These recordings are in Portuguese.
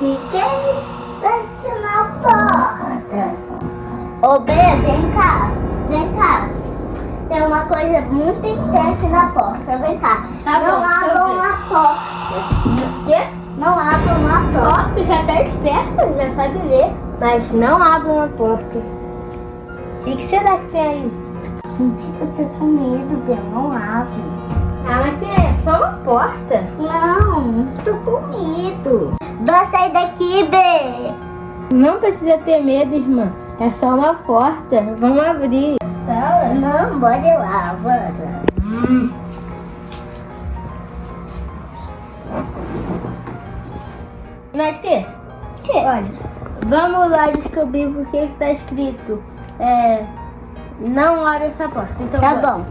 fiquem sente na porta. Ô, B, vem cá. Vem cá. Tem uma coisa muito estranha na porta. Vem cá. Tá não bom, abram a porta. O quê? Não abram a porta. Ó, tu já tá esperta, já sabe ler. Mas não abram a porta. O que será que tem aí? Eu tô com medo, B. Não abre. Ah, mas tem só uma porta. Não, tô com medo. Vai sair daqui, B. Não precisa ter medo, irmã. É só uma porta. Vamos abrir. Sala? Não, bora lá, bora. Nath, olha, vamos lá descobrir por que tá escrito. Não abre essa porta. Então Tá bora. bom.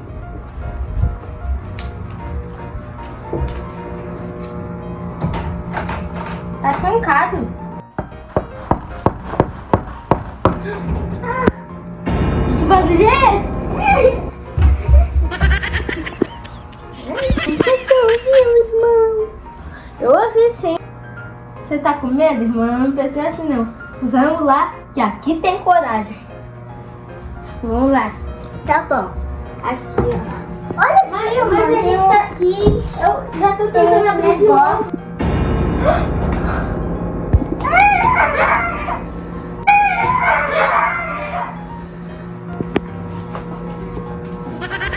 Tá trancado. Que barulho é esse? Eu ouvi sim. Você tá com medo, irmã? Não pensa assim não. Vamos lá, que aqui tem coragem. Vamos lá. Tá bom. Aqui, ó. Olha, Mas a gente tá aqui. Eu já tô tentando abrir de novo.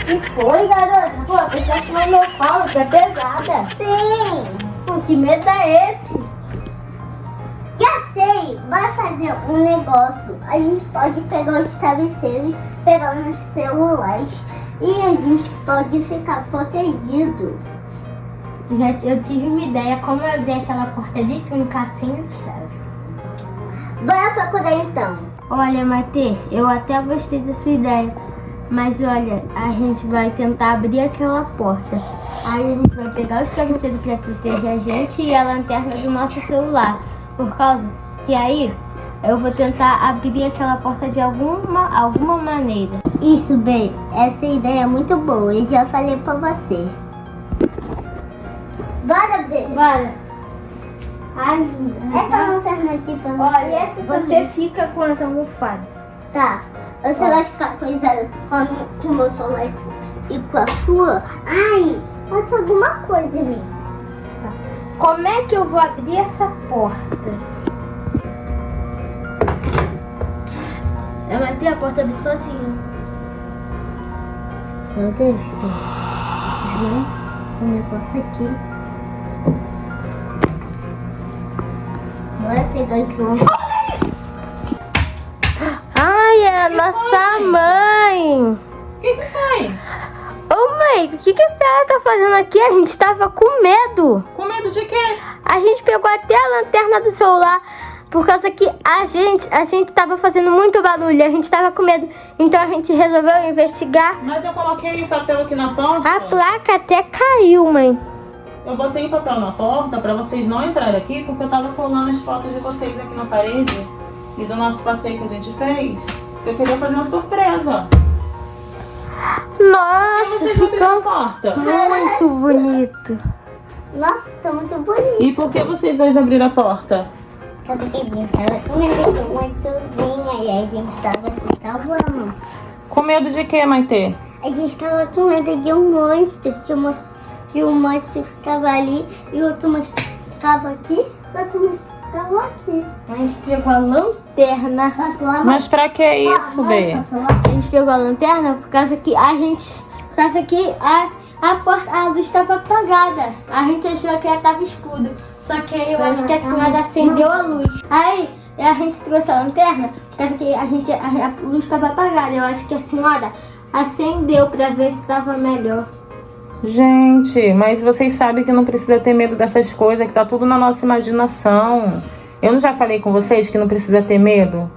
Que foi, garota? Pô, pensar que vai no meu colo, que é pesada. Sim. Pô, que medo é esse? Já sei. Vai fazer um negócio. A gente pode pegar os travesseiros, pegar nos celulares e a gente pode ficar protegido. Eu tive uma ideia como eu abrir aquela porta de trincar sem chave. Bora procurar então. Olha, Matê, eu até gostei da sua ideia. Mas olha, a gente vai tentar abrir aquela porta. Aí a gente vai pegar os travesseiros para proteger a gente e a lanterna do nosso celular. Por causa que aí eu vou tentar abrir aquela porta de alguma maneira. Isso, B. Essa ideia é muito boa. Eu já falei pra você. Bora, B. Bora! Ai, Essa lanterna aqui pra olha, você fica com as almofadas. Tá. Você vai ficar com o meu celular e com a sua? Ai, falta alguma coisa em mim. Como é que eu vou abrir essa porta? Eu matei a porta ali sozinho. Meu Deus. Um negócio aqui. Bora pegar esse homem. Ai, é a nossa mãe! O que foi? Ô mãe, o que a senhora tá fazendo aqui? A gente tava com medo. Com medo de quê? A gente pegou até a lanterna do celular. Por causa que a gente tava fazendo muito barulho, a gente tava com medo. Então a gente resolveu investigar. Mas eu coloquei o papel aqui na porta. A placa até caiu, mãe. Eu botei o papel na porta pra vocês não entrarem aqui, porque eu tava colando as fotos de vocês aqui na parede e do nosso passeio que a gente fez. Eu queria fazer uma surpresa. Nossa, Vocês abriram a ficou porta. muito bonito. Nossa, tá muito bonito. E por que vocês dois abriram a porta? Porque a gente tava com medo muito vinha e a gente tava se salvando. Com medo de quê, Maitê? A gente tava com medo de um monstro. Que um monstro ficava ali e o outro monstro ficava aqui, o outro monstro ficava aqui. A gente pegou a lanterna. Posso lá, mãe? Mas pra que isso, Mãe, Bê? posso lá? A gente pegou a lanterna por causa que a luz estava apagada. A gente achou que ela estava escuro. Só que aí eu acho que a senhora acendeu a luz. Aí a gente trouxe a lanterna por causa que a luz estava apagada. Eu acho que a senhora acendeu para ver se estava melhor. Gente, mas vocês sabem que não precisa ter medo dessas coisas, que tá tudo na nossa imaginação. Eu não já falei com vocês que não precisa ter medo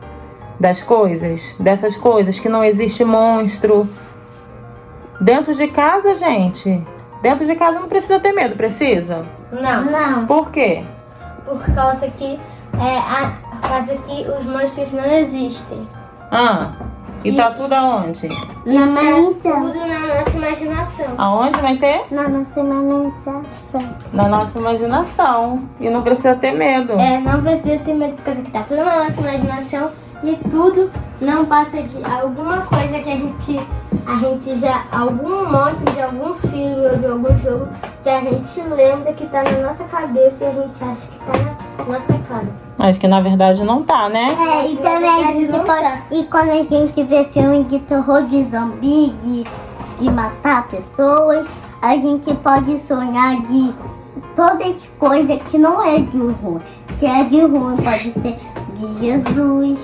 das coisas? Dessas coisas, que não existe monstro. Dentro de casa, gente, dentro de casa não precisa ter medo, precisa? Não. Por quê? Por causa que os monstros não existem. Ah, E tá tudo aonde? Na imaginação. Tudo na nossa imaginação. Aonde vai ter? Na nossa imaginação. Na nossa imaginação. E não precisa ter medo. Não precisa ter medo, porque isso aqui tá tudo na nossa imaginação e tudo não passa de alguma coisa que a gente já, algum monte de algum filme ou de algum jogo que a gente lembra que tá na nossa cabeça e a gente acha que tá na nossa casa. Mas que na verdade não tá, né? E também a gente pode. E quando a gente vê filme de terror, de zumbi, de matar pessoas, a gente pode sonhar de todas as coisas que não é de ruim. Que é de ruim, pode ser de Jesus,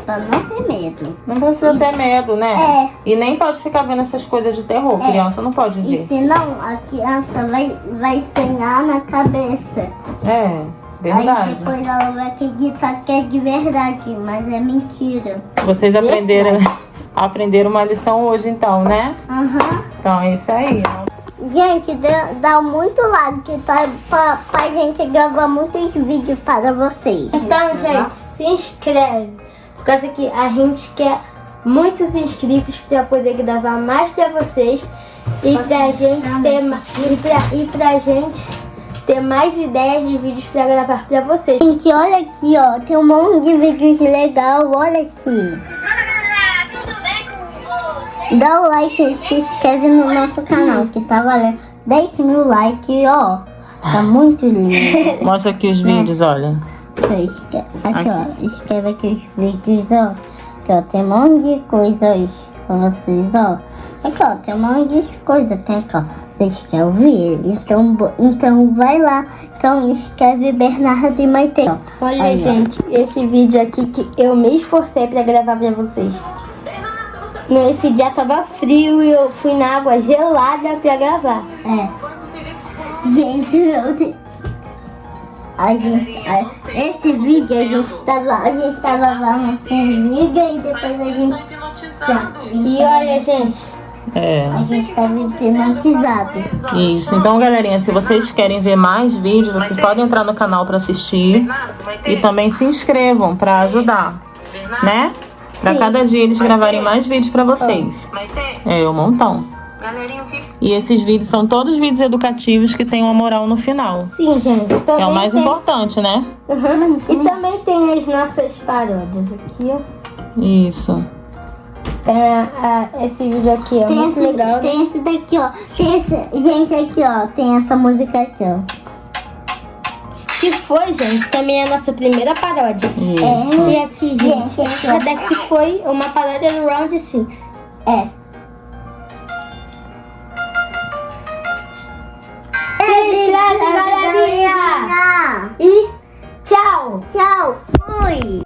pra não ter medo. Não precisa ter medo, né? É. E nem pode ficar vendo essas coisas de terror. Criança não pode E ver. senão a criança vai sonhar na cabeça. É, Aí verdade. depois ela vai acreditar que é de verdade, mas é mentira. Vocês aprenderam uma lição hoje então, né? Aham. Então é isso aí. Gente, dá muito like pra gente gravar muitos vídeos para vocês. Então, gente, se inscreve, por causa que a gente quer muitos inscritos para poder gravar mais para vocês e pra gente ter mais ideias de vídeos para gravar para vocês. Gente, olha aqui, ó, tem um monte de vídeos legal, olha aqui. Dá o like e se inscreve no nosso canal, que tá valendo 10 mil likes, ó. Tá muito lindo. Mostra aqui os vídeos, olha. Aqui, ó, escreve aqui os vídeos, ó. Aqui, ó, tem um monte de coisas pra vocês, ó. Aqui, ó, tem um monte de coisa, tem aqui, ó. Vocês querem ouvir? Então vai lá. Então escreve Bernardo e Maite. Olha, aí, gente, esse vídeo aqui que eu me esforcei pra gravar pra vocês. Esse dia tava frio e eu fui na água gelada pra gravar. Gente, meu Deus. Esse vídeo a gente tava lá sem liga e depois a gente. E olha, gente, A gente tava hipnotizado. Isso. Então, galerinha, se vocês querem ver mais vídeos, vocês podem entrar no canal para assistir e também se inscrevam para ajudar, né? Para cada dia eles gravarem mais vídeos para vocês. É um montão. E esses vídeos são todos vídeos educativos que tem uma moral no final. sim, gente. Que é Também o mais tem... importante, né? Uhum. E também tem as nossas paródias aqui, ó. Isso. Esse vídeo aqui é muito legal. Tem esse daqui, ó. Gente, aqui, ó. Tem essa música aqui, ó. Que foi, gente, também é a nossa primeira paródia. Isso. E aqui, gente, essa daqui foi uma paródia do Round 6. Se inscreve, galerinha! E tchau! Tchau, fui!